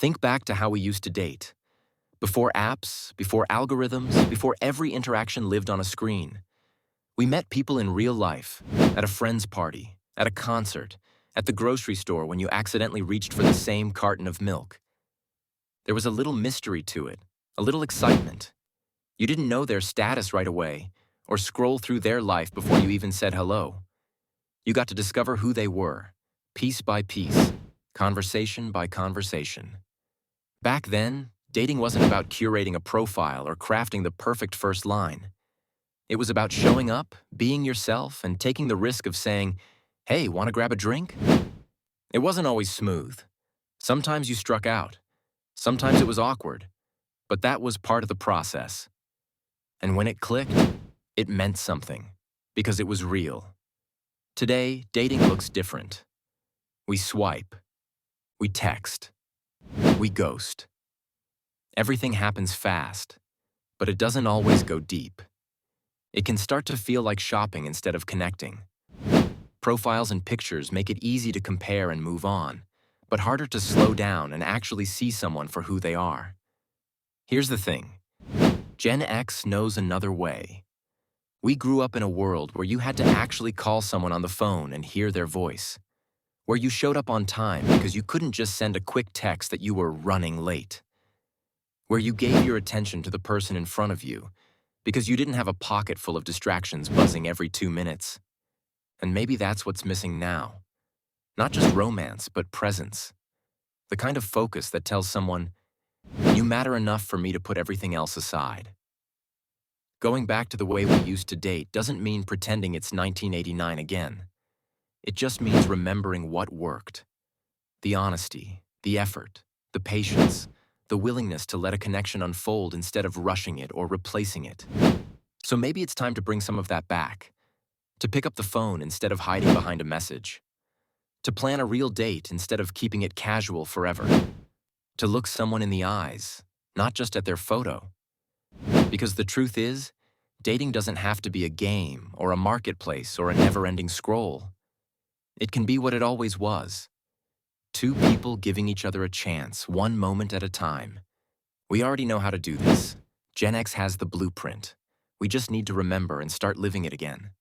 Think back to how we used to date. Before apps, before algorithms, before every interaction lived on a screen. We met people in real life, at a friend's party, at a concert, at the grocery store when you accidentally reached for the same carton of milk. There was a little mystery to it, a little excitement. You didn't know their status right away, or scroll through their life before you even said hello. You got to discover who they were, piece by piece, conversation by conversation. Back then, dating wasn't about curating a profile or crafting the perfect first line. It was about showing up, being yourself, and taking the risk of saying, "Hey, want to grab a drink?" It wasn't always smooth. Sometimes you struck out. Sometimes it was awkward. But that was part of the process. And when it clicked, it meant something, because it was real. Today, dating looks different. We swipe. We text. We ghost. Everything happens fast, but it doesn't always go deep. It can start to feel like shopping instead of connecting. Profiles and pictures make it easy to compare and move on, but harder to slow down and actually see someone for who they are. Here's the thing. Gen X knows another way. We grew up in a world where you had to actually call someone on the phone and hear their voice, where you showed up on time because you couldn't just send a quick text that you were running late, where you gave your attention to the person in front of you because you didn't have a pocket full of distractions buzzing every 2 minutes. And maybe that's what's missing now. Not just romance, but presence. The kind of focus that tells someone, "You matter enough for me to put everything else aside." Going back to the way we used to date doesn't mean pretending it's 1989 again. It just means remembering what worked. The honesty, the effort, the patience, the willingness to let a connection unfold instead of rushing it or replacing it. So maybe it's time to bring some of that back. To pick up the phone instead of hiding behind a message. To plan a real date instead of keeping it casual forever. To look someone in the eyes, not just at their photo. Because the truth is, dating doesn't have to be a game or a marketplace or a never-ending scroll. It can be what it always was. Two people giving each other a chance, one moment at a time. We already know how to do this. Gen X has the blueprint. We just need to remember and start living it again.